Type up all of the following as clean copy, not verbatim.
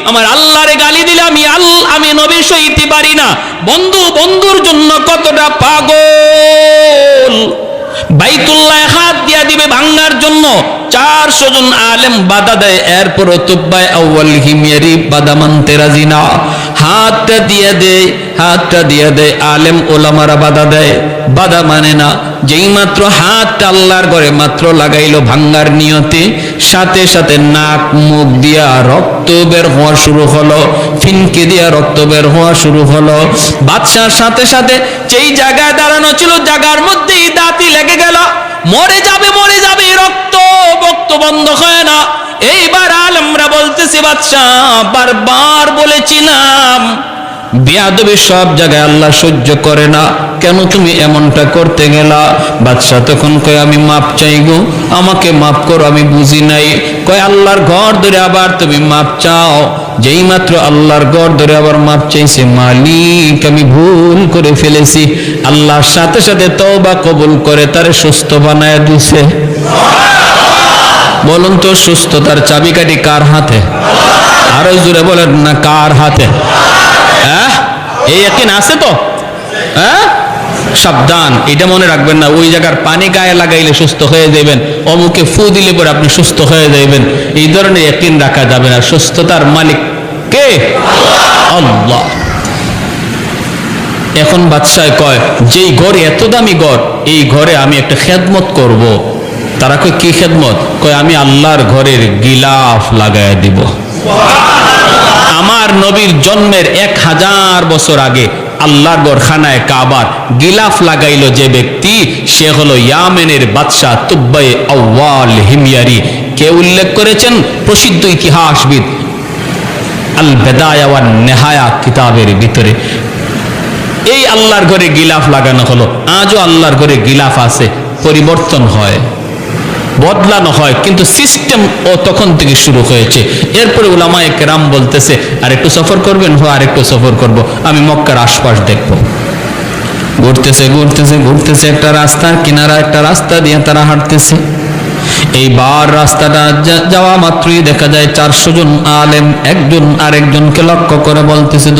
আমার আল্লাহরে গালি দিলে আমি নবী সইতে পারি না। বন্ধুর জন্য কতটা পাগল। বাইতুল্লাহ হাত দিয়া দিবে ভাঙ্গার জন্য 400 জন আলেম বাধা দেয়, এরপর তুব্বায় আউয়াল হিমিয়ারি বাধা মানতে রাজি না। হাতটা দিয়ে দেয় আলেম ওলামারা বাধা দেয়, বাধা মানে না। যেই মাত্র হাতটা আল্লাহর ঘরে মাত্র লাগাইলো ভাঙ্গার নিয়তে, সাথে সাথে নাক মুখ দিয়া রক্ত বের হওয়া শুরু হলো, ফিনকে দিয়া রক্ত বের হওয়া শুরু হলো। বাদশার সাথে সাথে যেই জায়গায় দাঁড়ানো ছিল জায়গার মধ্যেই দাঁতি লেগে গেল, মরে যাবে, রক্ত বক্ত বন্ধ হয় না। এইবার আলেমরা বলতেছে বাদশাহ বারবার বলেছিলাম বেয়াদবি সব জায়গায় আল্লাহ সহ্য করে না, কেন তুমি এমনটা করতে গেলা? বাদশাহ তখন কয় আমি মাপ চাই গো, আমাকে মাফ করো, আমি বুঝি নাই। কয় আল্লাহর ঘর ধরে আবার তুমি মাপ চাও? যেই মাত্র আল্লাহর ঘর ধরে আবার মাপ চাইছে, মালিক আমি ভুল করে ফেলেছি, আল্লাহর সাথে সাথে তওবা কবুল করে তারে সুস্থ বানায় দিছে। বলুন তো সুস্থতার চাবিকাঠি কার হাতে? আরো জোরে বলেন না, কার হাতে? হ্যাঁ, এই ইয়াকিন আছে তো? হ্যাঁ, সাবধান, এটা মনে রাখবেন না ওই জায়গার পানি গায়ে লাগাইলে সুস্থ হয়ে যাবেন, অমুকে ফু দিলে পরে আপনি সুস্থ হয়ে যাবেন, এই ধরনের ইয়াকিন রাখা যাবে না। সুস্থতার মালিক কে? আল্লাহ। এখন বাদশাহ কয় যেই ঘরে এত দামি ঘর, এই ঘরে আমি একটা খেদমত করব। তারা কয় কি খেদমত? কয় আমি আল্লাহর ঘরের গিলাফ লাগায় দিব। আমার নবীর জন্মের 1000 বছর আগে আল্লাহর ঘর খানায় কাবার গিলাফ লাগাইল যে ব্যক্তি, সে হলো ইয়ামেনের বাদশাহ তুব্বায়ে আউয়াল হিময়ারি। কে উল্লেখ করেছেন? প্রসিদ্ধ ইতিহাসবিদ আল বেদায়া ওয়ান নেহায়া কিতাবের ভিতরে। এই আল্লাহর ঘরে গিলাফ লাগানো হলো। আজও আল্লাহর ঘরে গিলাফ আছে, পরিবর্তন হয়, বদলানো হয়, কিন্তু সিস্টেম ও তখন থেকে শুরু হয়েছে। এরপরে উলামায়ে কেরাম বলতেছে আর একটু সফর করবেন? আর একটু সফর করব, আমি মক্কার আশপাশ দেখব। ঘুরতেছে একটা রাস্তার কিনারা, একটা রাস্তা দিয়ে তারা হাঁটতেছে। এইবার রাস্তাটা যাওয়া মাত্রই দেখা যায় 400 জন আলেম একজন আরেকজনকে লক্ষ্য করে বলতেছে,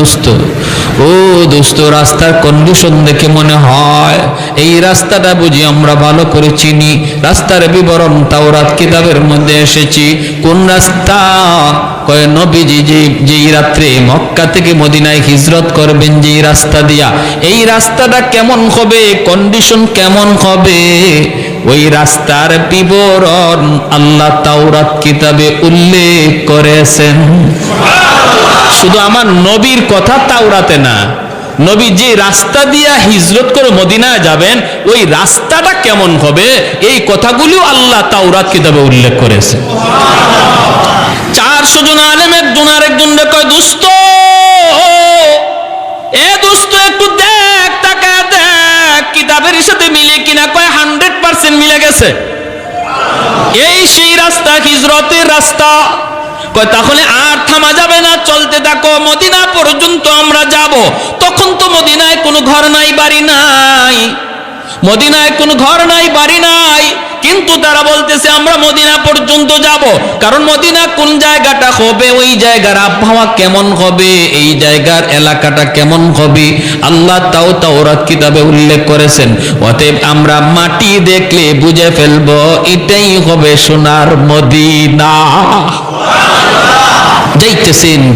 দোস্ত রাস্তার কন্ডিশন দেখে মনে হয় এই রাস্তাটা বুঝি আমরা ভালো করে চিনি। রাস্তার বিবরণ তাওরাত কিতাবের মধ্যে এসেছি। কোন রাস্তা? কয় নবীজি যেই রাত্রে মক্কা থেকে মদিনায় হিজরত করবেন যেই রাস্তা দিয়া, এই রাস্তাটা কেমন হবে, কন্ডিশন কেমন হবে, ওই রাস্তার বিবরণ আল্লাহ তাওরাত কিতাবে উল্লেখ করেছেন। শুধু আমার নবীর কথা তাওরাতে না, নবী যে রাস্তা দিয়া হিজরত করে মদিনায় যাবেন ওই রাস্তাটা কেমন হবে, এই কথাগুলিও আল্লাহ তাওরাত কিতাবে উল্লেখ করেছে। 400 জন আলেম একজন আরেকজন কয় দোস্ত একটু দেখ, তাকায় দেখ কিতাবের সাথে মিলে কিনা। কয় 100% মিলে গেছে, এই সেই রাস্তা, হিজরতের রাস্তা। কয় তাহলে আর থামা যাবে না, চলতে থাকো, মদিনা পর্যন্ত আমরা যাব। তখন তো মদিনায় কোনো ঘর নাই, বাড়ি নাই, মদিনায় কোনো ঘর নাই, বাড়ি নাই, কিন্তু তারা বলতেছে আমরা মদিনা পর্যন্ত যাব। কারণ মদিনা কোন জায়গাটা হবে, ওই জায়গার আবহাওয়া কেমন হবে, এই জায়গার এলাকাটা কেমন হবে, আল্লাহ তাওরাত কিতাবে উল্লেখ করেছেন। অতএব আমরা মাটি দেখলে বুঝে ফেলবো এটাই হবে সোনার মদিনা।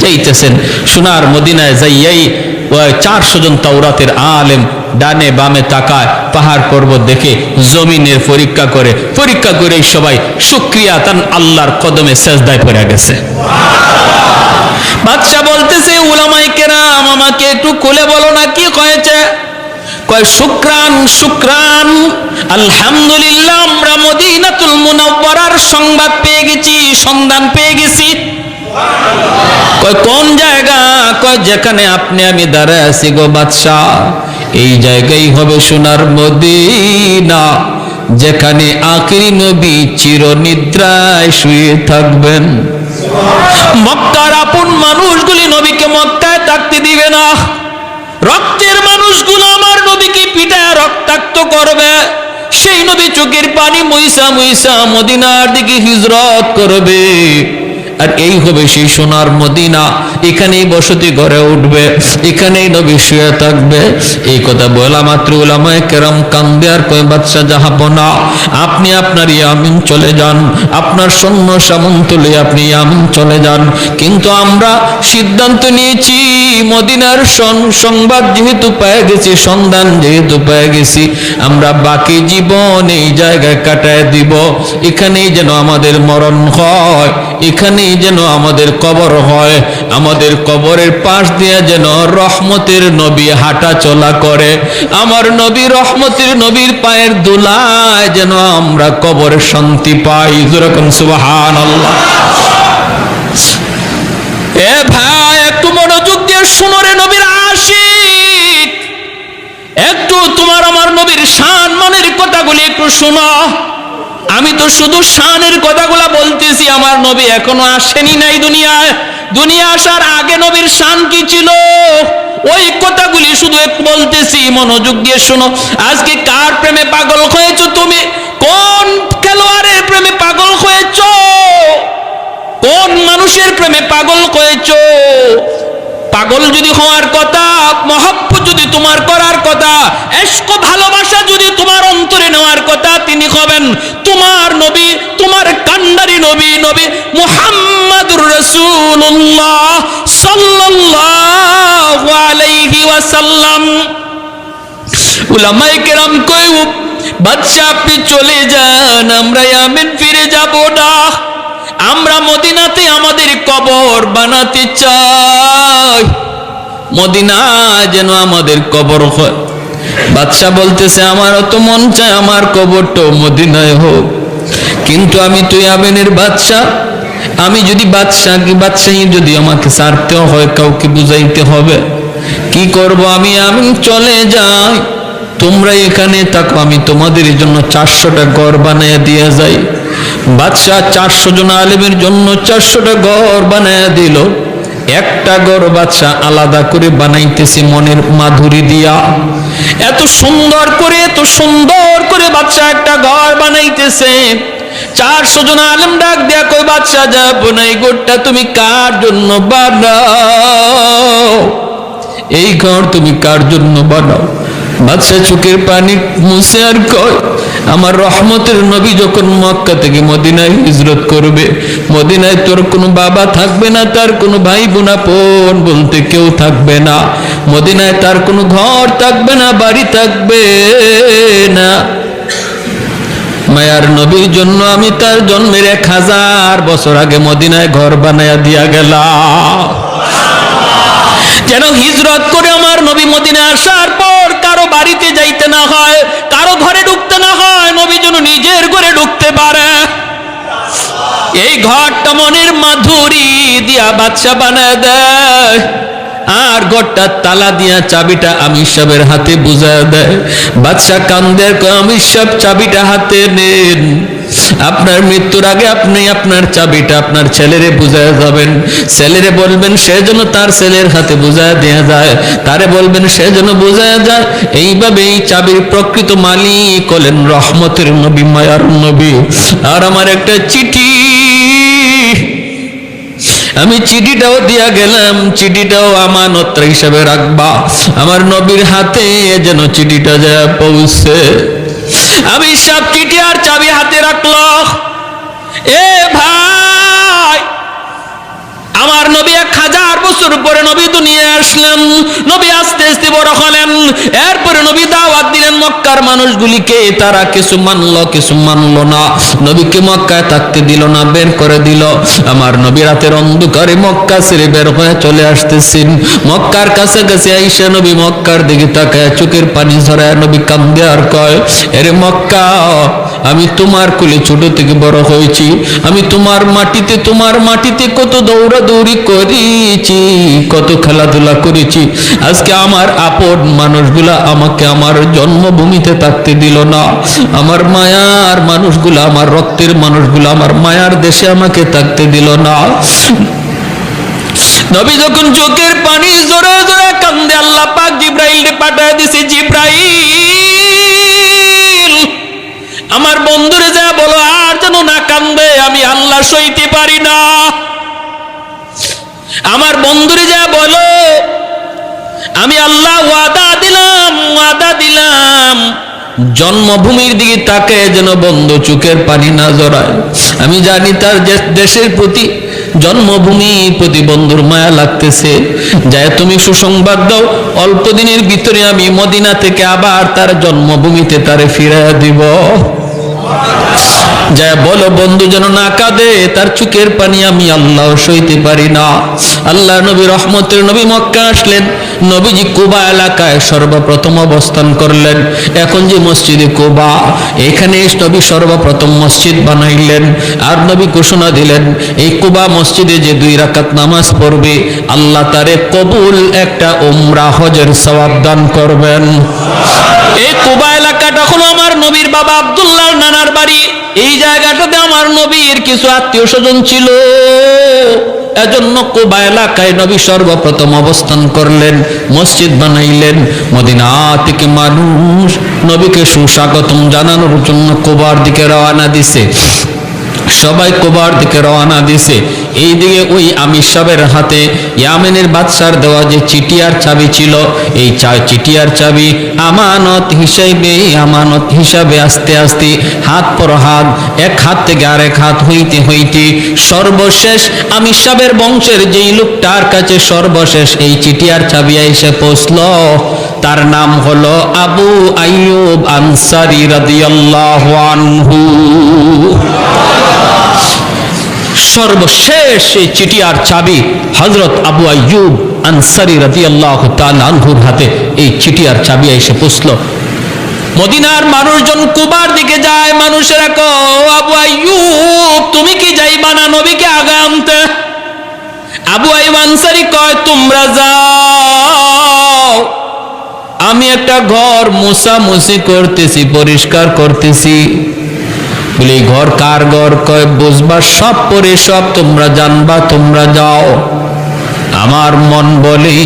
যাইতেছেন সোনার মদিনায় যাইয়াই 400 জন তাওরাতের আলেম ডানে বামে তাকায়, পাহাড় পর্বত দেখে জমিনের পরীক্ষা করে সবাই শুকরিয়া তান আল্লাহর কদমে সেজদায় পড়ে গেছে। বাদশা বলতেছে উলামায়ে কেরাম আমাকে একটু খুলে বলো না কি হয়েছে? কয় শুকরান আলহামদুলিল্লাহ, আমরা মদিনাতুল মুনাওয়ারার সংবাদ পেয়ে গেছি, সন্ধান পেয়ে গেছি। কয় কোন জায়গা? কয় যেখানে আপনি আমি দাঁড়ায় আছি গো বাদশাহ, এই জায়গায় হবে সোনার মদিনা, যেখানে আখিরি নবী চিরনিদ্রায় শুয়ে থাকবেন। মক্কার আপন মানুষগুলি নবীকে মক্কায় থাকতে দিবে না, রক্তের মানুষগুলো আমার নবীকে পিটায় রক্তাক্ত করবে। সেই নবী চোখের পানি মুইসা মদিনার দিকে হিজরত করবে। আর এই হবে সেই সোনার মদিনা, এখানেই বসতি গড়ে উঠবে, এখানেই নবী শুয়ে থাকবে। এই কথা বলা মাত্র উলামায়ে কেরাম কান্দে আর কয় বাদশাহ জাহাপনা, আপনি আপনার ইয়ামিন চলে যান, আপনার সৈন্য সামন্ত লয়ে আপনি ইয়ামিন চলে যান। কিন্তু আমরা সিদ্ধান্ত নিয়েছি মদিনার সংবাদ যেহেতু পেয়ে গেছি, সন্ধান যেহেতু পেয়ে গেছি, আমরা বাকি জীবন এই জায়গায় কাটায় দিব। এখানেই যেন আমাদের মরণ হয়, এখানেই যেন আমাদের কবর হয়, আমাদের কবরের পাশ দিয়ে যেন রহমতের নবী হাঁটা চলা করে, আমার নবী রহমতের নবীর পায়ের ধুলায় যেন আমরা কবরে শান্তি পাই। যেরকম সুবহানাল্লাহ। এ ভাই একটু মনোযোগ দিয়ে শুনো রে নবীর আশিক, একটু তোমার আমার নবীর শান মানের কথাগুলি একটু শোনো। আমি তো শুধু শানের কথাগুলা বলতেছি, আমার নবী এখনো আসেনি নাই দুনিয়ায়। দুনিয়া আসার আগে নবীর শান কি ছিল ওই কথাগুলি শুধু একটু বলতেছি, মনোযোগ দিয়ে শোনো। আজকে কার প্রেমে পাগল হয়েছো তুমি? কোন খেলোয়াড়ের প্রেমে পাগল হয়েছো? কোন মানুষের প্রেমে পাগল হয়েছো? পাগল যদি হওয়ার কথা, মহব্বত যদি তোমার করার কথা, ইশক ভালোবাসা যদি তোমার অন্তরে নেওয়ার কথা, তিনি হবেন তোমার নবী, তোমার কান্ডারি নবী, নবী মুহাম্মাদুর রাসূলুল্লাহ সাল্লাল্লাহু আলাইহি ওয়াসাল্লাম। উলামায়ে কেরাম কয়, বাদশা আপনি চলে যান, আমরা ইয়ামেন ফিরে যাব না, আমরা মদিনাতে আমাদের কবর বানাতে চাই, মদিনা যেন আমাদের কবর হয়। বাদশা বলতেছে, আমারও তো মন চায় আমার কবরটাও মদিনায় হোক, কিন্তু আমি তো ইয়ামেনের বাদশা, আমি যদি বাদশাহী যদি আমাকে ছাড়তে হয়, কাউকে বুঝাইতে হবে, কি করব? আমি ইয়ামেন চলে যাই, তোমরা এখানে থাকো, আমি তোমাদের জন্য 400টা ঘর বানিয়ে দিয়ে যাই। বাদশাহ 400 জন আলেমের জন্য 400টা ঘর বানিয়ে দিল। একটা ঘর বাদশাহ আলাদা করে বানাইতেছে মনের মাধুরী দিয়া, এত সুন্দর করে বাদশাহ একটা ঘর বানাইতেছে। 400 জন আলেম ডাক দেয়া কই, বাদশাহ যাবো না, এই ঘরটা তুমি কার জন্য বানাও? এই ঘর তুমি কার জন্য বানাও? বাদশাহ চোখের পানি মুছে আর কয়, আমার রহমতের নবী যখন মক্কা থেকে মদিনায় হিজরত করবে, মদিনায় তোর কোনো বাবা থাকবে না, তার কোনো ভাই বোন বলতে কেউ থাকবে না, মদিনায় তার কোনো ঘর থাকবে না, বাড়ি থাকবে না। মায়ার নবীর জন্য আমি তার জন্মের 1000 বছর আগে মদিনায় ঘর বানায়া দিয়া গেলাম, যেন হিজরত করে আমার নবী মদিনায় আসার পর কারো বাড়িতে যাইতে না হয়, কারো ঘরে ঢুকতে না হয়, নবী যেন নিজের ঘরে ঢুকতে পারে। এই ঘরটা মনের মাধুরী দিয়া বাদশা বানায় দেয়, আর ঘরটা তালা দিয়া চাবিটা আমির সাহেবের হাতে বুঝায় দেয়। বাদশা কান্দে, আমির সাহেব চাবিটা হাতে নেন, আপনার মৃত্যুর আগে আপনি আপনার চাবিটা আপনার ছেলেরে বুঝায় যাবেন, ছেলেরে বলবেন সে যেন তার ছেলের হাতে বুঝায় দেয়া যায়, তারে বলবেন সে যেন বুঝায় যায়। এইভাবে এই চাবির প্রকৃত মালিক হলেন রহমতের নবী, মায়ার নবী। আর আমার একটা চিঠি, আমি চিঠিটাও দিয়া গেলাম, চিঠিটাও আমানত হিসাবে রাখবা, আমার নবীর হাতে যেন চিঠিটা যায় পৌঁছে। আমি সব চিঠি আর চাবি হাতে রাখলো। এ ভাই, আমার নবী 1000 বছর পরে নবী দুনিয়ায় আসলেন, নবী আস্তে আস্তে বড় হলেন, এরপরে নবী দাওয়াত দিলেন মক্কার মানুষগুলিকে, তারা কিছু মানলো কিছু মানলো না, নবীকে মক্কায় থাকতে দিল না, বের করে দিল। আমার নবী রাতের অন্ধকারে মক্কা ছেড়ে বের হয়ে চলে আসতেছেন। মক্কার কাছাকাছি আইসা নবী মক্কার দিকে তাকায় চোখের পানি ঝরায় নবী কান্দে আর কয়, এরে মক্কা, আমি তোমার কোলে ছোট থেকে বড় হয়েছি, আমি তোমার মাটিতে কত দৌড়াদৌড়ি করেছি, কত খেলাধুলা করেছি, আজকে আমার আপন মানুষগুলা আমাকে আমার জন্মভূমিতে থাকতে দিল না, আমার মায়ার মানুষগুলা, আমার রক্তের মানুষগুলা আমার মায়ার দেশে আমাকে থাকতে দিল না। নবী যখন চোখের পানি জোরে জোরে কান্দে, আল্লাহ পাক জিব্রাইল পাঠায় দিছে, জিব্রাইল আমার বন্ধুরে যা বলো আর যেন না কান্দে, আমি আল্লাহ সইতে পারি না। আমার বন্ধুরে যা বলো, আমি আল্লাহ ওয়াদা দিলাম জন্মভূমির দিকে তাকে যেন বন্ধু চোখের পানি না জড়ায়। আমি জানি তার দেশের প্রতি, জন্মভূমির প্রতি বন্ধুর মায়া লাগতেছে। যায় তুমি সুসংবাদ দাও, অল্প দিনের ভিতরে আমি মদিনা থেকে আবার তার জন্মভূমিতে তারে ফিরিয়ে দিব। যা বলো বন্ধু যেন না কাঁদে, তার চোখের পানি আমি আল্লাহ সইতে পারি না। আল্লাহ নবী রহমতের নবী মক্কা আসলেন। নবীজি কুবা এলাকায় সর্বপ্রথম অবস্থান করলেন। এখন যে মসজিদে কুবা, এখানে নবী সর্বপ্রথম মসজিদ বানাইলেন। আর নবী ঘোষণা দিলেন, এই কুবা মসজিদে যে 2 রাকাত নামাজ পড়বে আল্লাহ তারে কবুল একটা উমরা হজের সওয়াব দান করবেন। এই কুবা এলাকাটা হলো আমার নবীর বাবা আব্দুল্লাহর নানার বাড়ি। এই জায়গাটাতে আমার নবীর কিছু আত্মীয় স্বজন ছিল, এজন্য কুবা এলাকায় নবী সর্বপ্রথম অবস্থান করলেন, মসজিদ বানাইলেন। মদিনা থেকে মানুষ নবীকে সুস্বাগতম জানানোর জন্য কুবার দিকে রওনা দিছে। সবাই কুবার দিকে রওনা দিছে। এইদিকে ওই আমির সাহেবের হাতে ইয়ামেনের বাদশার দেওয়া যে চিটিয়ার চাবি ছিল, এই চিটিয়ার চাবি আমানত হিসাবে আস্তে আস্তে হাত পর হাত, এক হাত থেকে আরেক হাত হইতে হইতে সর্বশেষ আমির সাহেবের বংশের যেই লোকটার কাছে সর্বশেষ এই চিটিয়ার চাবি এসে পৌঁছল, তার নাম হলো আবু আইয়ুব আনসারী রাদিয়াল্লাহু আনহু। সর্বশেষ এই চিটিয়ার চাবি হযরত আবু আইয়ুব আনসারী রাদিয়াল্লাহু তাআলা আনহুর হাতে এই চিটিয়ার চাবি এসে পৌঁছল। মদিনার মানুষজন কুবার দিকে যায়। মানুষেরা কয়, আবু আইয়ুব তুমি কি যাইবা না নবীকে আগে আনতে? আবু আইয়ুব আনসারী কয়, তোমরা যাও, আমি একটা ঘর মুছামুছি করতেছি, পরিষ্কার করতেছি। বলে ঘর কার ঘর? কয় বুঝবা সব পরে সব তোমরা জানবা, তোমরা যাও। আমার মন বলে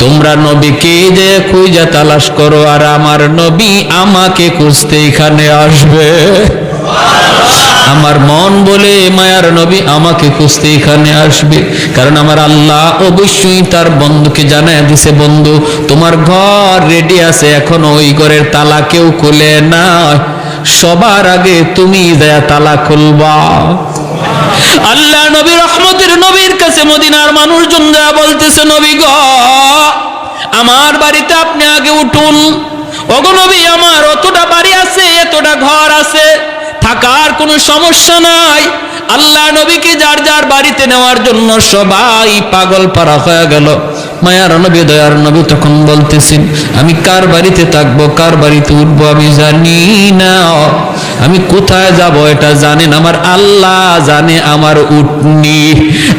তোমরা নবীকে যে খুঁজে তালাশ করো, আর আমার নবী আমাকে খুঁজতে এখানে আসবে। আমার মন বলে মায়ার নবী আমাকে খুঁজতে এখানে আসবে, কারণ আমার আল্লাহ অবশ্যই তার বন্ধুকে জানায় দিছে, বন্ধু তোমার ঘর রেডি আছে, এখন ওই ঘরের তালা কেউ খুলে না, সবার আগে তুমি যায় তালা খুলবা। আল্লাহ নবী রহমতের নবীর কাছে মদিনার মানুষজন যা বলতেছে, নবী গো আমার বাড়িতে আপনি আগে উঠুন। ওগো নবী আমার অতটা বাড়ি আছে, এতটা ঘর আছে, থাকার কোনো সমস্যা নাই। আল্লাহ নবীকে যার যার বাড়িতে নেওয়ার জন্য সবাই পাগল পারা হয়ে গেল। মায়ার নবী দয়ার নবী তখন বলতেছেন, আমি কার বাড়িতে থাকবো, কার বাড়িতে উঠবো আমি জানি না, আমি কোথায় যাব এটা জানেন আমার আল্লাহ জানে। আমার উটনি,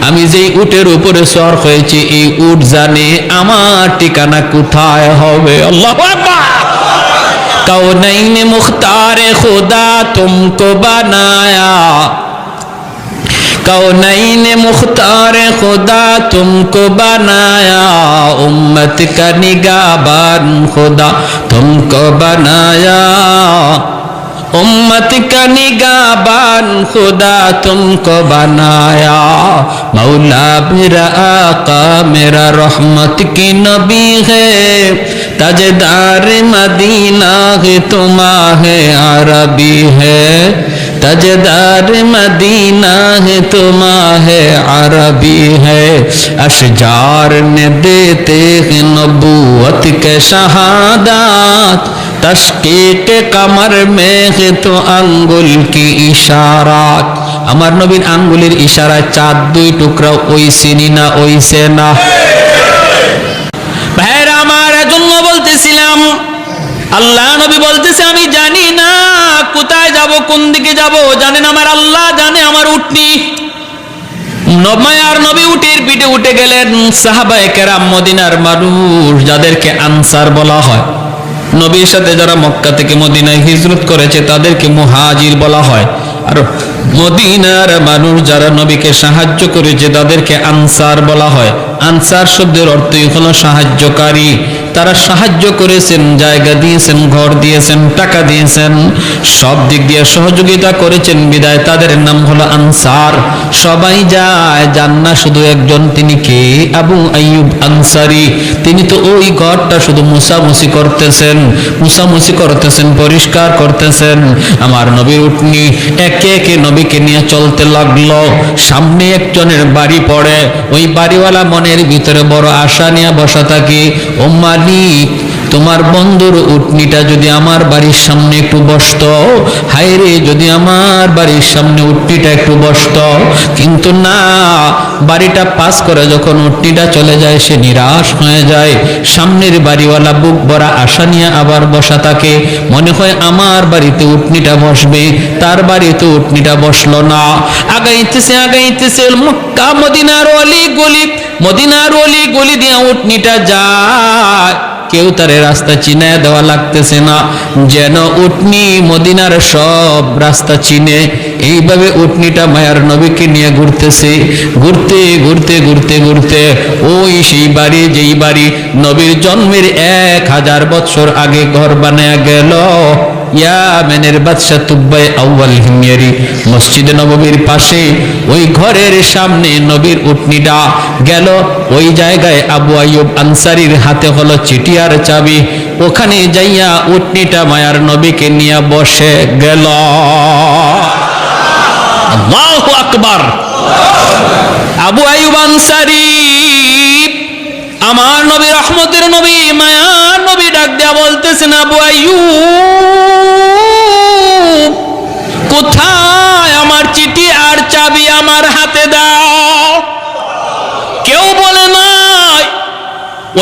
আমি যেই উটের উপরে সওয়ার হয়েছি এই উট জানে আমার ঠিকানা কোথায় হবে। আল্লাহু আকবার। कौनैन मुख्तार खुदा तुमको बनाया, कौनैन मुख्तार खुदा तुमको बनाया, उम्मत का निगाहबान खुदा तुमको बनाया, उम्मत का निगाहबान खुदा तुमको बनाया। मौला मेरा आका मेरा रहमत की नबी है, ताजदार मदीना है तुम्हारे अरबी है, ताजदार मदीना है तुम्हारे अरबी है। अशजार ने देते हैं नबूवत के शहादत, तशकीक कमर में है तो अंगुल की इशारात। আমার নবীর আঙ্গুলের ইশারায় চাঁদ 2 টুকরা ওইছে না ওইছে না? ভাইরা আমার, এজন্য বলতেছিলাম আল্লাহ নবী বলতেছে আমি জানি না কোথায় যাব, কোন দিকে যাব, জানেন আমার আল্লাহ জানে। আমার উটনি মায়ার নবী উটের পিঠে উঠে গেলেন। সাহাবায়ে কেরাম মদিনার মানুষ যাদেরকে আনসার বলা হয়, নবীর সাথে যারা মক্কা থেকে মদিনায় হিজরত করেছে তাদেরকে মুহাজির বলা হয়, আর মদিনার মানুষ যারা নবীকে সাহায্য করেছে তাদেরকে আনসার বলা হয়। আনসার শব্দের অর্থই হলো সাহায্যকারী। তারা সাহায্য করেছেন, জায়গা দিয়েছেন, ঘর দিয়েছেন, টাকা দিয়েছেন, সব দিক দিয়ে সহযোগিতা করেছেন। বিদায় তাদের নাম হলো আনসার। সবাই যায়, যান না শুধু একজন। তিনি কে? আবু আইয়ুব আনসারী। তিনি তো ওই ঘরটা শুধু মুছামুছি করতেছেন, পরিষ্কার করতেছেন। আমার নবীর উটনি একে একে নবীকে নিয়ে চলতে লাগলো। সামনে একজনের বাড়ি পড়ে, ওই বাড়িওয়ালা মনের ভিতরে বড় আশা নিয়ে বসা থাকে, ও মালিক, তোমার বন্ধুর উটনিটা যদি আমার বাড়ির সামনে একটু বসতো, হায় রে, যদি আমার বাড়ির সামনে উটনিটা একটু বসতো। কিন্তু না, বাড়িটা পাস করে যখন উটনিটা চলে যায়, সে নিরাশ হয়ে যায়। সামনের বাড়িওয়ালা বুক ভরা আশা নিয়ে আবার বসা থাকে, মনে হয় আমার বাড়িতে উটনিটা বসবে। তার বাড়িতে উটনিটা বসলো না। আগাইতেছে মক্কা মদিনার অলি গলি দিয়ে উটনিটা যায়। কেউ তারে রাস্তা চিনায় দেওয়া লাগতেছে না, যেন উটনি মদিনার সব রাস্তা চিনে। এইভাবে উটনিটা মায়ার নবীকে নিয়ে ঘুরতেছে। ঘুরতে ওই সেই বাড়ি, যেই বাড়ি নবীর জন্মের 1000 বছর আগে ঘর বানায়া গেল। ইয়ামেনের বাদশা তুব্বাই আউয়াল হিময়ারি মসজিদে নববীর পাশে ওই ঘরের সামনে নবীর উটনিটা গেল। ওই জায়গায় আবু আইয়ুব আনসারীর হাতে হলো চিঠি আর চাবি। ওখানে যাইয়া উটনিটা মায়ার নবীকে নিয়ে বসে গেল। আল্লাহু আকবার। আবু আইয়ুব আনসারী, আমার নবী, রহমতের নবী, মায়ার নবী ডাক দেয়া বলতেছেন, আবু আইয়ুব, কোথায় আমার চিঠি আর চাবি? আমার হাতে দাও। কেউ বলে নাই।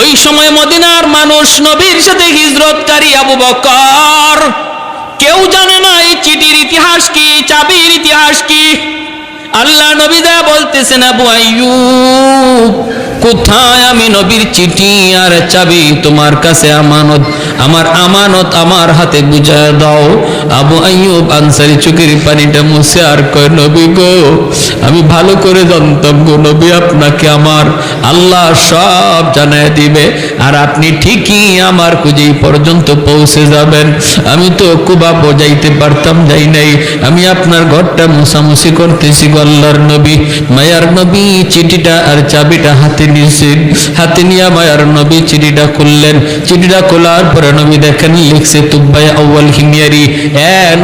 ওই সময় মদিনার মানুষ, নবীর সাথে হিজরতকারী আবু বকর, কেউ জানে না এই চিঠির ইতিহাস কি, চাবির ইতিহাস কি। আল্লাহ নবী দা বলতেছেন, আবু আইয়ুব, কোথায় আমি নবীর চিঠি আর চাবি? তোমার কাছে আমানত, আমার আমানত আমার হাতে বুঝায় দাও। আবু আইয়ুব আনসারী চোখের পানিটা মুছে আর কয়, নবী গো, আমি ভালো করে জানতাম গো নবী, আপনাকে আমার আল্লাহ সব জানায় দিবে, আর আপনি ঠিকই আমার খুঁজেই পর্যন্ত পৌঁছে যাবেন। আমি তো কুবা বোঝাইতে পারতাম, যাই নাই। আমি আপনার ঘরটা মুছামুছি করতেছি গো আল্লাহর নবী। মায়ার নবী চিঠিটা আর চাবিটা হাতে নিয়েছেন। হাতে নিয়ে মায়ার নবী চিঠিটা খুললেন। চিঠিটা খোলার পরে নবী দেখেন লিখছে তুব্বাই আউয়াল হিময়ারি,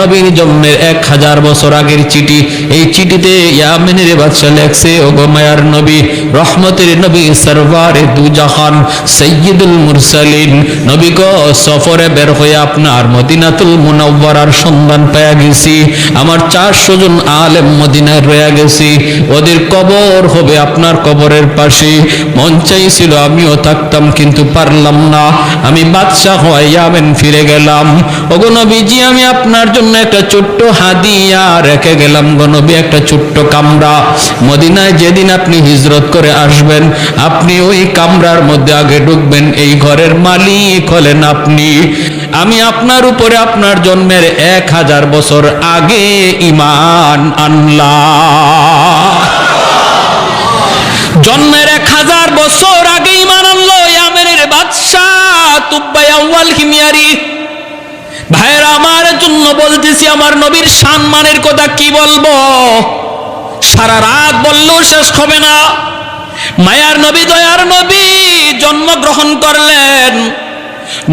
নবীর জন্মের 1000 বছর আগের চিঠি। এই চিঠিতে ইয়ামেনের বাদশা লেখছে, ওগো মায়ার নবী, রহমতের নবী, সরওয়ারে দু জাহান, সাইয়্যিদুল মুরসালিন, নবী গো, সফরে বের হয়ে আপনার মদিনাতুল মুনাওয়ারার সন্ধান পেয়ে গেছি। আমার 400 জন আলেম মদিনায় রয়ে গেছি, ওদের কবর হবে আপনার কবরের পাশে। মন চাইছিল আমিও থাকতাম, কিন্তু পারলাম না। আমি বাদশা হয়ে ইয়ামেন ফিরে গেলাম। ওগো নবীজি, আমি আপনার জন্য একটা ছোট্ট হাদিয়া রেখে গেলাম গো নবী, একটা ছোট্ট কামরা। মদিনায় যেদিন আপনি হিজরত করে আসবেন, আপনি ওই কামরার মধ্যে আগে ঢুকবেন। এই ঘরের মালিক হলেন আপনি। আমি আপনার উপরে আপনার জন্মের 1000 বছর আগে ঈমান আনলাম। জন্মের 1000 বছর আগে ঈমান আনলো ইয়ামেনের বাদশাহ তুব্বাই আউয়াল হিময়ারি। ভাইরা, আমার জন্য বলতেছি, আমার নবীর সম্মানের কথা কি বলবো, সারা রাত বললেও শেষ হবে না। মায়ার নবী, দয়ার নবী জন্মগ্রহণ করলেন।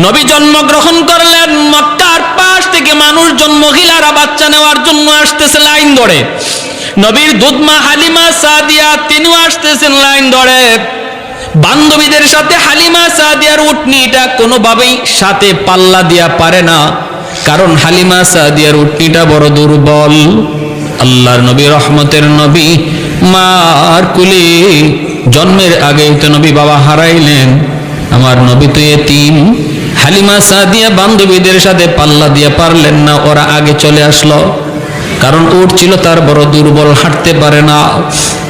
নবী জন্মগ্রহণ করলেন, মক্কার পাশ থেকে মানুষজন, মহিলারা বাচ্চা নেওয়ার জন্য আসতেছে লাইন ধরে। নবীর দুধমা হালিমা সাদিয়া, তিনিও আসতেছেন লাইন ধরে। বান্ধবীদের সাথে হালিমা সাদিয়ার উটনিটা কোনোভাবেই সাথে পাল্লা দিয়া পারে না, কারণ হালিমা সাদিয়ার উটনিটা বড় দুর্বল। আল্লাহর নবী, রহমতের নবী, মার কুলে জন্মের আগেই তো নবী বাবা হারাইলেন। আমার নবী তো এতিম। হালিমা সাদিয়া বান্ধবীদের সাথে পাল্লা দিয়ে পারলেন না, ওরা আগে চলে আসলো, কারণ উট ছিল তার বড় দুর্বল, হাঁটতে পারে না।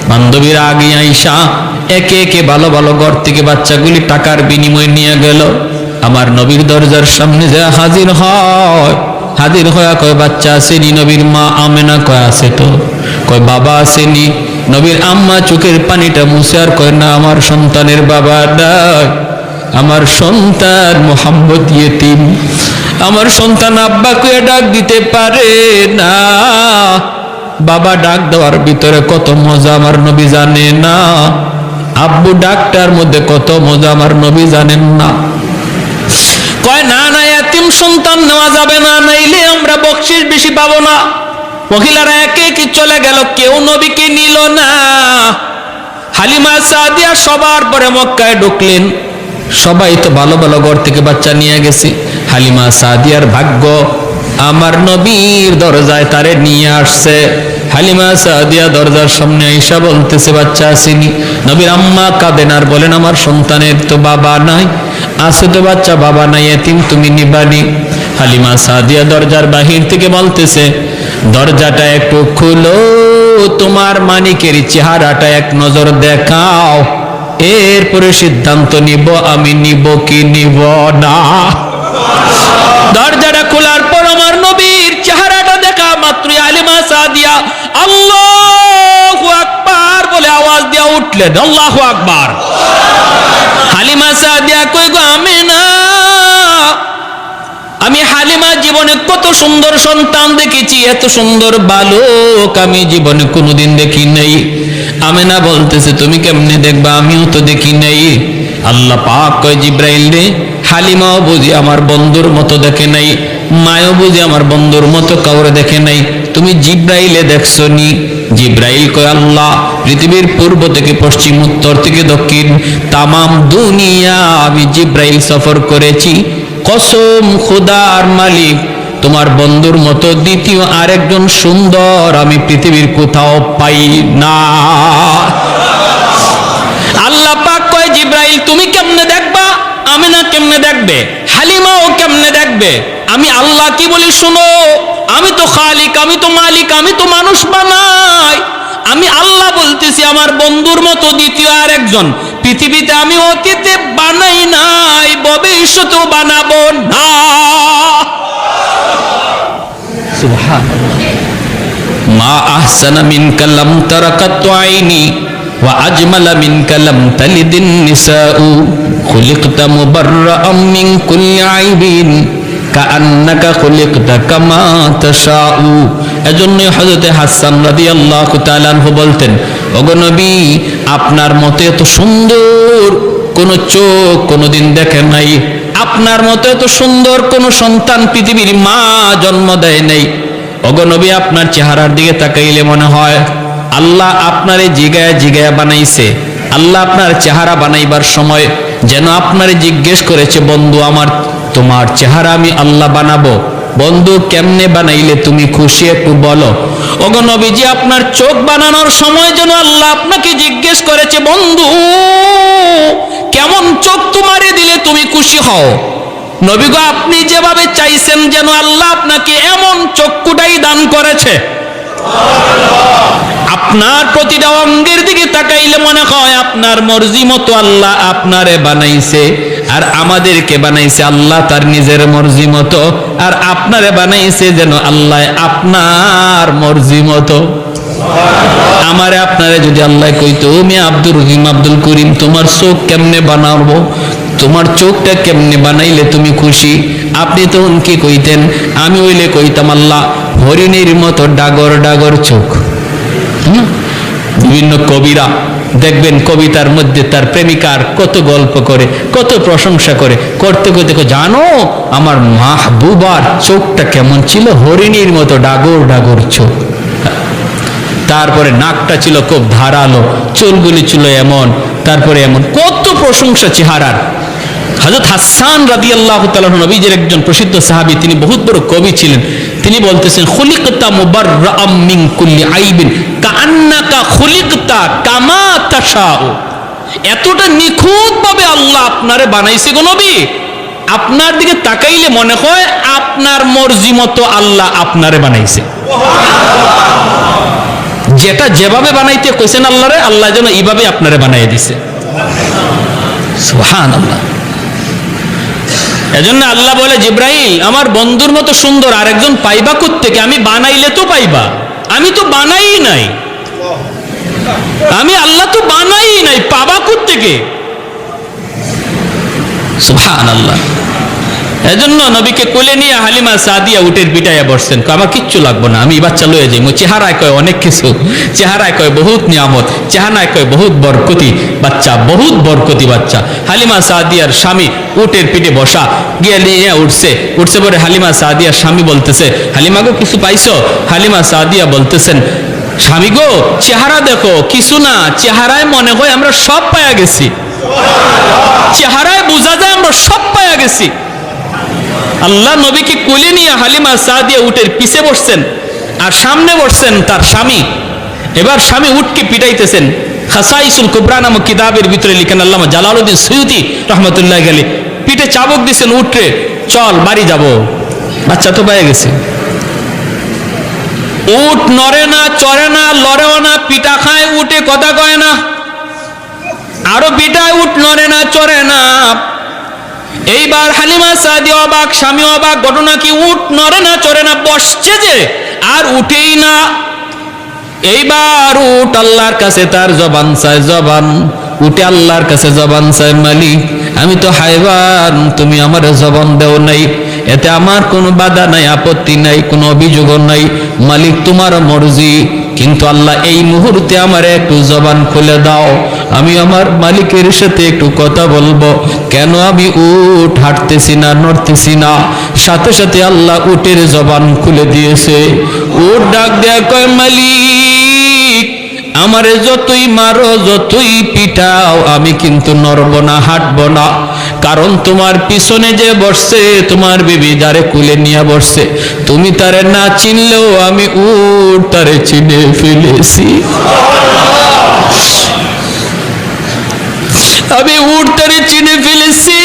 বান্ধবীরা আগে আইসা একে একে ভালো ভালো ঘর থেকে বাচ্চাগুলি টাকার বিনিময়ে নিয়ে গেল। আমার নবীর দরজার সামনে যা হাজির হয়, কয় বাচ্চা আসেনি? নবীর মা আমেনা কয় আছে তো। কয় বাবা আসেনি? নবীর আম্মা চোখের পানিটা মুছে আর কয় না, আমার সন্তানের বাবা নাই। আমার সন্তান মোহাম্মদ ইয়েতিম, আমার সন্তান আব্বাকে ডাক দিতে পারে না। বাবা ডাক দেওয়ার ভিতরে কত মজা আমার নবী জানে না, আব্বু ডাকটার মধ্যে কত মজা আমার নবী জানেন না। কয় না না, এতিম সন্তান নেওয়া যাবে না, নাইলে আমরা বকশিশ বেশি পাবো না। মহিলারা একে একে চলে গেল, কেউ নবীকে নিল না। হালিমা সাদিয়া সবার পরে মক্কায় ঢুকলেন। সবাই তো ভালো ভালো ঘর থেকে বাচ্চা নিয়ে গেছে, হালিমা সাদিয়ার ভাগ্য আমার নবীর দরজায় তারে নিয়ে আসছে। হালিমা সাদিয়া দরজার সামনে আইসা বলতেছে, বাচ্চা আসেনি। নবীর আম্মা কাঁদেন আর বলেন, আমার সন্তানের তো বাবা নাই। আছে তো বাচ্চা, বাবা নাই, এতিম, তুমি নিবানি। হালিমা সাদিয়া দরজার বাহির থেকে বলতেছে, দরজাটা একটু খুলো, তোমার মানিকের চেহারাটা এক নজর দেখাও, এরপরে সিদ্ধান্ত নিব আমি নিব কি নিব না। দরজাটা খোলার পর আমার নবীর চেহারাটা দেখা মাত্র হালিমা সাদিয়া আল্লাহু আকবার বলে আওয়াজ দিয়া উঠলেন, আল্লাহু আকবার। হালিমা সাদিয়া কই গো আমিনা, আমি হালিমা জীবনে কত সুন্দর সন্তান দেখেছি, এত সুন্দর বালক আমি জীবনে কোনোদিন দেখি নাই। আমিনা বলতেছে, তুমি কেমনে দেখবা, আমিও তো দেখি নাই। আল্লাহ পাক কয়, জিব্রাইল রে, হালিমাও বুঝি আমার বন্ধুর মতো দেখে নাই, মায়ও বুঝি আমার বন্ধুর মতো কাউরে দেখে নাই, তুমি জিব্রাইলে দেখছো নি? জিব্রাইল কয়, আল্লাহ পৃথিবীর পূর্ব থেকে পশ্চিম, উত্তর থেকে দক্ষিণ, তামাম দুনিয়া আমি জিব্রাইল সফর করেছি। কসম খোদার মালিক, তোমার বন্ধুর মতো দ্বিতীয় আরেকজন সুন্দর আমি পৃথিবীর কোথাও পাই না। আল্লাহ পাক কয়, জিব্রাইল তুমি কেমনে দেখবা, আমিনা কেমনে দেখবে, হালিমাও কেমনে দেখবে? আমি আল্লাহ কি বলি শুনো, আমি তো খালিক, আমি তো মালিক, আমি তো মানুষ বানাই। আমি আল্লাহ বলতেছি, আমার বন্ধুর মতো দ্বিতীয় আরেকজন পৃথিবীতে আমি অতীতে বানাই নাই, ভবিষ্যতেও বানাবো না। সুবহানাল্লাহ। মা আহসানা মিনকা লাম তারা কাত্তু আইনি ওয়া আজমালা মিনকা লাম তালিদিন নিসাউ খুলিকতা মুবাররাআম মিন কুল্লি আইবিন কাআন্নাকা খুলিকতা কামা তাশাউ। এজন্য হযরতে হাসান রাদিয়াল্লাহু তাআলা আনহু বলতেন, ওগো নবী, আপনার মতো এত সুন্দর কোন চোখ কোনদিন দেখে নাই, আপনার মতো এত সুন্দর কোন সন্তান পৃথিবীর মা জন্ম দেয় নাই। ওগো নবী, আপনার চেহারার দিকে তাকাইলে মনে হয় আল্লাহ আপনারে জিগায়া জিগায়া বানাইছে। আল্লাহ আপনার চেহারা বানাইবার সময় যেন আপনারে জিজ্ঞেস করেছে, বন্ধু আমার, তোমার চেহারা আমি আল্লাহ বানাবো, বন্ধু কেমনে বানাইলে তুমি খুশি, একটু বলো। ওগো নবীজি, আপনার চোখ বানানোর সময় যেন আল্লাহ আপনাকে জিজ্ঞেস করেছে, বন্ধু কেমন চোখ তোমারে দিলে তুমি খুশি হও। নবী গো, আপনি যেভাবে চাইছেন যেন আল্লাহ আপনাকে এমন চক্ষুটাই দান করেছে। আপনার প্রতিটা অঙ্গের দিকে তাকাইলে মনে হয় আপনার মর্জি মতো আল্লাহ আপনারে বানাইছে, আর আমাদেরকে বানাইছে আল্লাহ তার নিজের মর্জি মতো, আর আপনারে বানাইছে যেন আল্লাহ আপনার মর্জি মতো। আমারে আপনারে যদি আল্লাহ কইতো, তুমি আব্দুর রহিম, আব্দুল করিম, তোমার চোখ কেমনে বানাবো, তোমার চোখটা কেমনে বানাইলে তুমি খুশি, আপনি তখন কি কইতেন? আমি হইলে কইতাম, আল্লাহ হরিণের মতো ডাগর ডাগর চোখ। বিভিন্ন কবিরা দেখবেন কবিতার মধ্যে তার প্রেমিকার কত গল্প করে, কত প্রশংসা করে, করতে করতে জানো আমার মাহবুবার চোখটা কেমন ছিল, হরিণীর মতো ডাগর ডাগর চোখ, তারপরে নাকটা ছিল খুব ধারালো, চুলগুলি ছিল এমন, তারপরে এমন কত প্রশংসা চেহারার। হযরত হাসান রাদিয়াল্লাহু তাআলা নবীজির একজন প্রসিদ্ধ সাহাবী, তিনি বহুত বড় কবি ছিলেন। তিনি বলতেছেন, খুলিকতা মুবাররাআম মিন কুল্লি আইবিন কাআন্নাকা খুলিকতা কামা তাশাউ। এতটা নিখুঁতভাবে আল্লাহ আপনারে বানাইছে গো নবী, আপনার দিকে তাকাইলে মনে হয় আপনার মর্জি মতো আল্লাহ আপনারে বানাইছে। যেটা যেভাবে বানাইতে কইছেন আল্লাহরে, আল্লাহ যেন এইভাবে আপনারে বানাই দিছে। সুবহানাল্লাহ। এজন্য আল্লাহ বলে, জিব্রাইল আমার বন্ধুর মতো সুন্দর আরেকজন পাইবা কোত্থেকে? আমি বানাইলে তো পাইবা, আমি তো বানাই নাই, আমি আল্লাহ তো বানাই নাই, পাবা কোত্থেকে? সুবহানাল্লাহ। এজন্য নবীকে কোলে নিয়ে হালিমা সাদিয়া উটের পিটাইয়া বসছেন, আমার কিচ্ছু লাগবো না, আমি এই বাচ্চা লয়ে যাই। চেহারায় কয় অনেক কিছু, চেহারায় কয় বহুত নিয়ামত, চেহারায় কয় বহুত বরকতি বাচ্চা, বহুত বরকতি বাচ্চা। হালিমা সাদিয়ার স্বামী উটের পিঠে বসা, গিয়ে নিয়ে উঠছে পরে হালিমা সাদিয়ার স্বামী বলতেছে, হালিমা গো কিছু পাইছো? হালিমা সাদিয়া বলতেছেন, স্বামী গো চেহারা দেখো, কিছু না, চেহারায় মনে হয় আমরা সব পায়া গেছি, চেহারায় বোঝা যায় আমরা সব পায়া গেছি। আল্লাহ নবীকে কোলে নিয়ে হালিমা সাদিয়া উটের পিছে বসছেন, আর সামনে বসছেন তার স্বামী। এবার স্বামী উটকে পিটাইতেছেন। খাসাইসুল কুবরা নামক কিতাবের ভিতরে লিখেন আল্লামা জালালউদ্দিন সুয়ুতি রহমতুল্লাহ আলাইহি, পিঠে চাবুক দিছেন উটরে, চল বাড়ি যাব, বাচ্চা তো পেয়ে গেছে। উট নড়ে না, চড়ে না, লড়েও না, পিটা খায় উটে, কথা কয় না, আরো পিটায়, উট নড়ে না, চড়ে না। এইবার হালিমা সাদিয়া অবাক, স্বামী অবাক, ঘটনা কি? উট নড়ে না, চড়ে না, বসছে যে আর উঠেই না। এইবার উট আল্লাহর কাছে তার জবান চায়, জবান উঠে আল্লাহর কাছে জবান চায়, মালিক আমি তো হায়ওয়ান, তুমি আমার জবান দেও নাই, এতে আমার কোনো বাধা নাই, আপত্তি নাই, কোনো অভিযোগ নাই, মালিক তোমার মর্জি, কিন্তু আল্লাহ এই মুহূর্তে আমার একটু জবান খুলে দাও, আমি আমার মালিকের সাথে একটু কথা বলবো। কেন আমি উট হাঁটতেছি না, নড়তেছি না? সাথে সাথে আল্লাহ উটের জবান খুলে দিয়েছে। উট ডাক দেয়া কয়, মালিক আমারে যতই মারো, যতই পিটাও, আমি কিন্তু নড়ব না, হাঁটব না, কারণ তোমার পিছনে যে বসছে, তোমার বিবি যারে কুলে নিয়ে বসছে, তুমি তারে না চিনলেও আমি উট তারে চিনে ফেলেছি, আমি উট তারে চিনে ফেলেছি।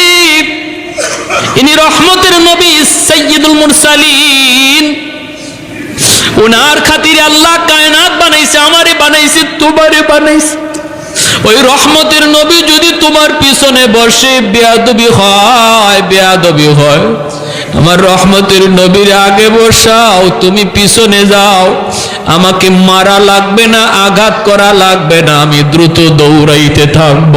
ইনি রহমতের নবী সাইয়্যিদুল মুরসালিন, উনার খাতিরে আল্লাহ কায়নাত বানাইছে, আমারে বানাইছে, তোমারে বানাইছে। ওই রহমতের নবী যদি তোমার পিছনে বসে, বেয়াদবি হয়, বেয়াদবি হয়। আমার রহমতের নবীর আগে বসাও, তুমি পিছনে যাও, আমাকে মারা লাগবে না, আঘাত করা লাগবে না, আমি দ্রুত দৌড়াইতে থাকব।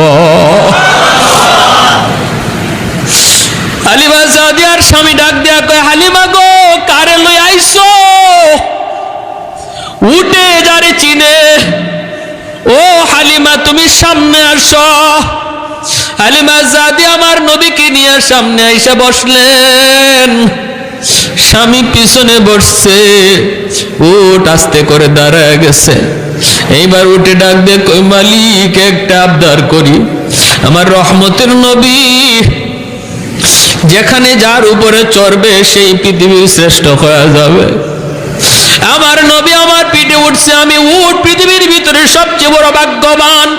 হালিমা সাদিয়ার স্বামী ডাক দেয়া কয়, হালিমা গো কারে লই আইছো? উঠে যারে চিনে, ও হালিমা তুমি সামনে আসো। হালিমা সাদিয়া আমার নবীকে নিয়ে সামনে আইসা বসলেন, স্বামী পিছনে বসছে, উট আস্তে করে দাঁড়ায় গেছে। এইবার উঠে ডাক দিয়ে কই, মালিক একটা আবদার করি, আমার রহমতের নবী যেখানে যার উপরে চড়বে সেই পৃথিবীর শ্রেষ্ঠ হয়ে যাবে। আমার নবী আমার পিঠে উঠছে, আমি উট পৃথিবীর ভিতরে সবচেয়ে বড় ভাগ্যবান।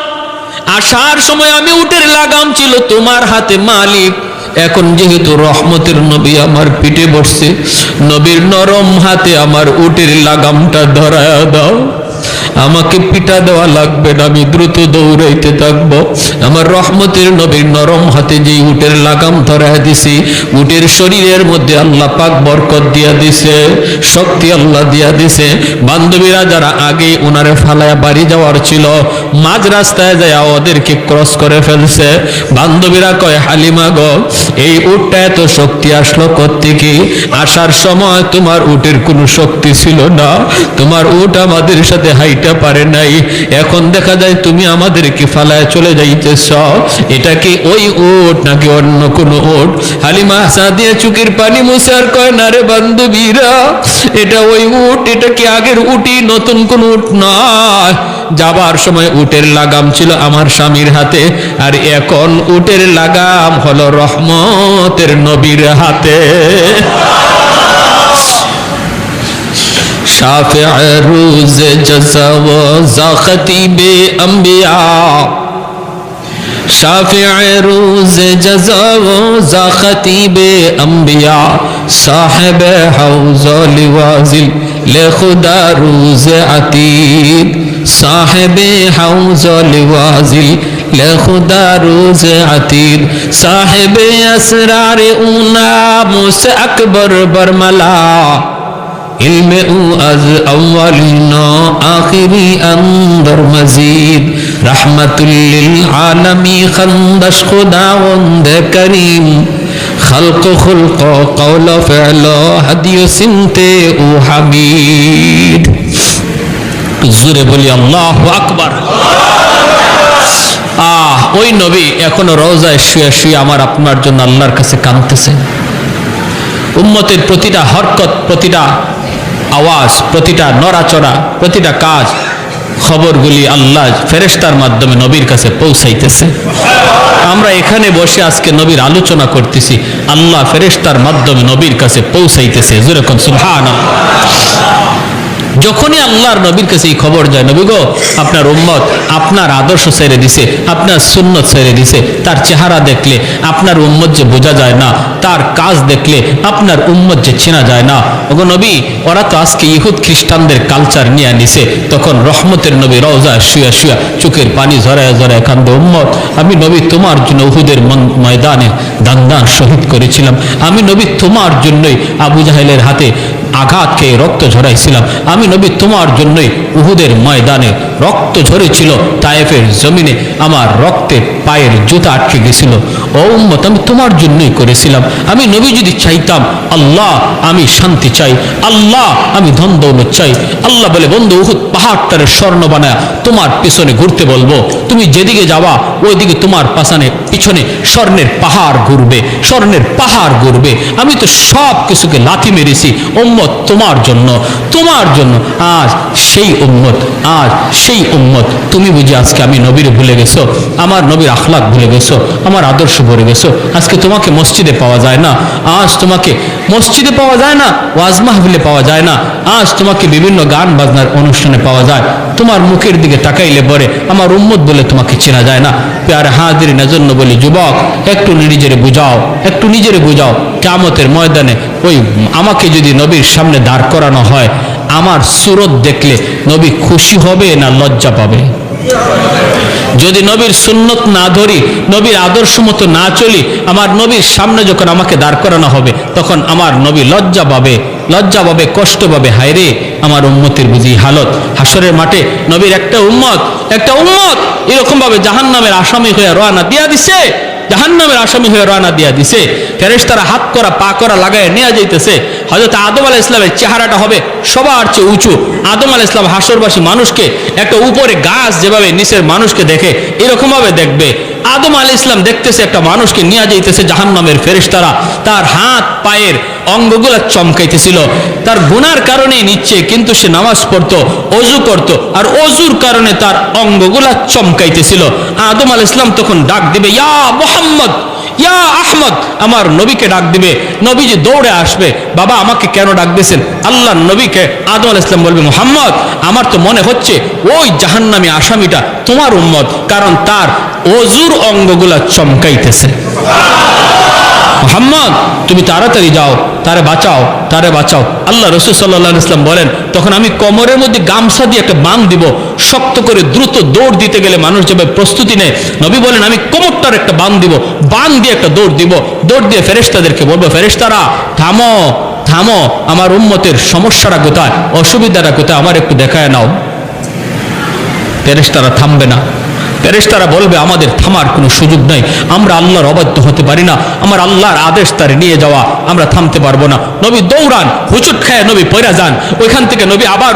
আসার সময় আমি উটের লাগাম ছিল তোমার হাতে মালিক, এখন যেহেতু রহমতের নবী আমার পিঠে বসছে, নবীর নরম হাতে আমার উটের লাগামটা ধরায়া দাও, আমাকে পিটা দেওয়া লাগবে না, আমি দ্রুত দৌড়াইতে থাকবো। আমার রহমতের নবীর নরম হাতে যে উটের লাগাম ধরায় দিছি, উটের শরীরের মধ্যে আল্লাহ পাক বরকত দিয়া দিছে, শক্তি আল্লাহ দিয়া দিছে। বান্ধবীরা যারা আগে ওনারে ফালায়া বাড়ি যাওয়ার ছিল, মাঝ রাস্তায় যায় ওদেরকে ক্রস করে ফেলছে। বান্ধবীরা কয়, হালিমা গো এই উটটা এত শক্তি আসলো কোত্থেকে? আসার সময় তোমার উটের কোনো শক্তি ছিল না, তোমার উট আমাদের সাথে হাইটা পারে নাই, এখন দেখা যায় তুমি আমাদেরকে ফালায় চলে যাইতেছ, এটা কি ওই উট নাকি অন্য কোনো উট? হালিমা সাদিয়া চোখের পানি মুছে আর কয়, না রে বান্ধবীরা, এটা ওই উট, এটা কি আগের উটই, নতুন কোন উট নয়। যাবার সময় উটের লাগাম ছিল আমার স্বামীর হাতে, আর এখন উটের লাগাম হলো রহমতের নবীর হাতে। শাফি'ে রোজ জযা ওয়া যা খতীবে আম্বিয়া, শাফি'ে রোজ জযা ওয়া যা খতীবে আম্বিয়া, সাহেবে হাউজ লিওয়াজিল লে খুদা রোজ আতীদ, সাহেবে হাউজ লিওয়াজিল লে খুদা রোজ আতীদ, সাহেবে আসরার উনা মুস আকবর বরমলা, ইলমে ও আজ আউয়ালিনা আখিরি আন্দর মজিদ রহমাতুল লিল আলামি খান্দাশ খুদাওয়ান্দ করিম خلق خلق قول فعل هدي سمت ও হামিদ। জোরে বলি আল্লাহু আকবার। ওই নবী এখনো রওজায় শুয়ে শুয়ে আমার আপনার জন্য আল্লাহর কাছে কাঁদতেছে। উম্মতের প্রতিটা হরকত, প্রতিটা আওয়াজ, প্রতিটা নড়াচড়া, প্রতিটা কাজ, খবরগুলি আল্লাহ ফেরেশতার মাধ্যমে নবীর কাছে পৌঁছাইতেছে। আমরা এখানে বসে আজকে নবীর আলোচনা করতেছি, আল্লাহ ফেরেশতার মাধ্যমে নবীর কাছে পৌঁছাইতেছে। যেরকম সুবহানাল্লাহ। যখনই আল্লাহর নবীর কাছে এই খবর যায়, নবী গো আপনার উম্মত আপনার আদর্শ ছেড়ে দিছে, আপনার সুন্নত ছেড়ে দিছে, তার চেহারা দেখলে আপনার উম্মত যে বোঝা যায় না, তার কাজ দেখলে আপনার উম্মত যে চেনা যায় না। ওগো নবী, ওরা তো আজকে ইহুদ খ্রিস্টানদের কালচার নিয়ে নিছে। তখন রহমতের নবী রওজায় শুয়া শুয়া চোখের পানি ঝরায় ঝরায় কান্দে, উম্মত আমি নবী তোমার জন্য উহুদের ময়দানে দান শহীদ করেছিলাম। আমি নবী তোমার জন্যই আবু জাহেলের হাতে আঘাত খেয়ে রক্ত ঝরাইছিলাম। আমি নবী তোমার জন্যই উহুদের ময়দানে রক্ত ঝরেছিল, তায়েফের জমিনে আমার রক্তে পায়ের জুতা আটকে গেছিল। ও উম্মত, আমি তোমার জন্যই করেছিলাম। আমি নবী যদি চাইতাম, আল্লাহ আমি শান্তি চাই, আল্লাহ আমি ধন দৌলত চাই। আল্লাহ বলে, বন্ধু উহুদ পাহাড়টারে স্বর্ণ বানায় তোমার পিছনে ঘুরতে বলবো, তুমি যেদিকে যাওয়া ওইদিকে তোমার পিছনে স্বর্ণের পাহাড় ঘুরবে, স্বর্ণের পাহাড় ঘুরবে। আমি তো সব কিছুকে লাথি মেরেছি উম্মত তোমার জন্য, তোমার জন্য। আজ সেই উম্মত তুমি বুঝি আজকে আমি নবীর ভুলে গেছো, আমার নবীর আখলাক ভুলে গেছো, আমার আদর্শ ভুলে গেছো। আজকে তোমাকে মসজিদে পাওয়া যায় না, আজ তোমাকে মসজিদে পাওয়া যায় না, ওয়াজ মাহফিলে পাওয়া যায় না, আজ তোমাকে বিভিন্ন গান বাজনার অনুষ্ঠানে পাওয়া যায়। তোমার মুখের দিকে তাকাইলে পরে আমার উম্মত বলে তোমাকে চেনা যায় না। প্যার হাজিরিন এজন্য বলি, যুবক একটু নিজেরে বুঝাও, একটু নিজেরে বুঝাও। কিয়ামতের ময়দানে ওই আমাকে যদি নবীর সামনে দাঁড় করানো হয়, আমার সুরত দেখলে নবী খুশি হবে না লজ্জা পাবে? যদি নবীর সুন্নত না ধরি, নবীর আদর্শ মতো না চলি, আমার নবীর সামনে যখন আমাকে দাঁড় করানো হবে, তখন আমার নবী লজ্জা পাবে, কষ্ট পাবে। হায়রে আমার উম্মতের বুঝি হালত। হাসরের মাঠে নবীর একটা উম্মত এরকম ভাবে জাহান্নামের আসামি হয়ে রওনা দিয়া দিছে, জাহান্নামের আসামি হয়ে রওনা দিয়া দিছে। ফেরেশতারা হাত করা পা করা লাগায় নিয়ে যাইতেছে। হযরত আদম আলাইহিস সালামের চেহারাটা হবে সবার চেয়ে উঁচু। আদম আলাইহিস সালাম হাসরবাসী মানুষকে একটা উপরে গাছ যেভাবে নিচের মানুষকে দেখে এরকম ভাবে দেখবে। আদম আলাইহিস সালাম দেখতেছে একটা মানুষকে নিয়ে যাইতেছে জাহান্নামের ফেরেশতারা, তার হাত পায়ের অঙ্গগুলা চমকাইতেছিল। তার গুনার কারণেই নিচ্ছে, কিন্তু সে নামাজ পড়তো, অজু করত, আর অজুর কারণে তার অঙ্গগুলা চমকাইতেছিল। আদম আলাইহিস সালাম তখন ডাক দিবে, ইয়া মুহাম্মদ, ইয়া আহমদ, আমার নবীকে ডাক দিবে। নবীজি দৌড়ে আসবে, বাবা আমাকে কেন ডাক দিয়েছেন? আল্লাহ নবীকে আদম আলাইহিস সালাম বলবে, মুহাম্মদ আমার তো মনে হচ্ছে ওই জাহান্নামী আসামিটা তোমার উম্মত, কারণ তার অজুর অঙ্গগুলা চমকাইতেছে। মুহাম্মদ তুমি তাড়াতাড়ি যাও, তারে বাঁচাও। আল্লাহ রাসূল সাল্লাল্লাহু আলাইহি ওয়াসাল্লাম বলেন, তখন আমি কোমরের মধ্যে গামছা দিয়ে একটা বাঁধ দিব, শক্ত করে দ্রুত দৌড় দিতে গেলে মানুষ যেভাবে প্রস্তুতি নেয়, নবী বলেন আমি কোমরটার একটা বাঁধ দিব, বাঁধ দিয়ে একটা দৌড় দিব। দৌড় দিয়ে ফেরেশতাদেরকে বলবো, ফেরেশতারা থামো, আমার উম্মতের সমস্যাটা কোথায়, অসুবিধাটা কোথায়, আমার একটু দেখায় নাও। ফেরেশতারা থামবে না। ফেরেশতারা বলবে, আমাদের থামার কোনো সুযোগ নাই, আমরা আল্লাহর অবাধ্য হতে পারি না, আমার আল্লাহর আদেশ তার নিয়ে যাওয়া, আমরা থামতে পারবো না। নবী দৌড়ান, হুচুট খায় নবী পয়রা যান, ওইখান থেকে নবী আবার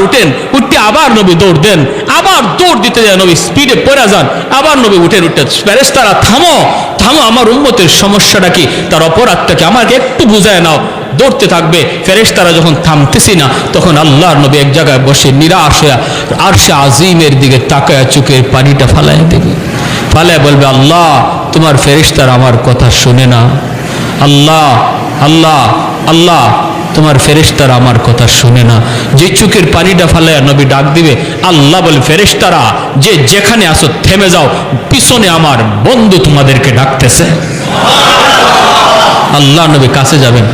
উঠতে আবার নবী দৌড় দেন, আবার দৌড় দিতে যায় নবী স্পিডে পয়রা যান, আবার নবী উঠে ফেরেশতারা থামো, আমার উম্মতের সমস্যাটা কি, তার অপরাধটাকে আমাকে একটু বুঝায় নাও। দৌড়তে থাকবে। ফেরেশতারা যখন থামতেছি না, তখন আল্লাহর নবী এক জায়গায় বসে নিরাশ হয়ে আরশে আজিমের দিকে তাকায় চোখের পানিটা ফালায় দেবে, ফালায় বলবে, আল্লাহ তোমার ফেরেশতারা আমার কথা শুনে না, আল্লাহ তোমার ফেরেশতারা আমার কথা শুনে না। যে চোখের পানিটা ফালায় নবী ডাক দিবে, আল্লাহ বলে, ফেরেশতারা যে যেখানে আসো থেমে যাও, পিছনে আমার বন্ধু তোমাদেরকে ডাকতেছে। আল্লাহ নবী কাছে যাবেন,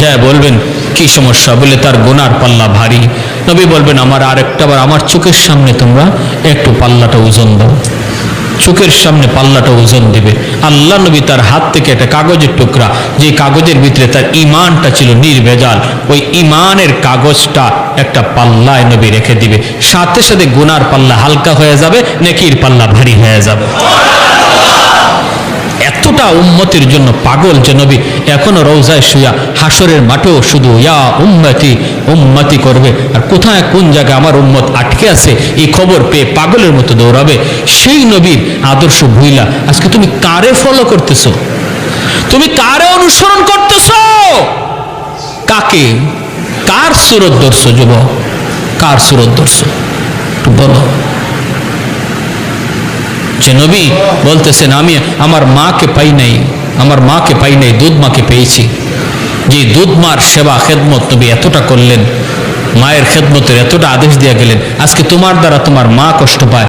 যা বলবেন কি সমস্যা, বলে তার গুনার পাল্লা ভারী। নবী বলবেন, আমার আরেকটাবার আমার চোখের সামনে তোমরা একটু পাল্লাটা ওজন দাও। চোখের সামনে পাল্লাটা ওজন দিবে। আল্লাহ নবী তার হাত থেকে একটা কাগজের টুকরা, যে কাগজের ভিতরে তার ঈমানটা ছিল নির্ভেজাল, ওই ঈমানের কাগজটা একটা পাল্লায় নবী রেখে দিবে। সাথে সাথে গুনার পাল্লা হালকা হয়ে যাবে, নেকির পাল্লা ভারী হয়ে যাবে। এতটা উম্মতের জন্য পাগল যে নবী এখনো রওজায় শুয়া হাসরের মাঠেও শুধু ইয়া উম্মতি উম্মতি করবে। আর কোথায় কোন জায়গায় আমার উম্মত আটকে আছে এই খবর পেয়ে পাগলের মতো দৌড়াবে। সেই নবীর আদর্শ ভুইলা আজকে তুমি কারে ফলো করতেছো? তুমি কারে অনুসরণ করতেছো? কাকে, কার সুরত ধরছো যুবক? কার সুরত ধরছো একটু বলো। যে নবী বলতেছেন আমি আমার মাকে পাই নাই, আমার মাকে পাই নাই, দুধ মাকে পেয়েছি। যে দুধ মার সেবা খেদমত নবী এতটা করলেন, মায়ের খেদমতের এতটা আদেশ দিয়ে গেলেন, আজকে তোমার দ্বারা তোমার মা কষ্ট পায়,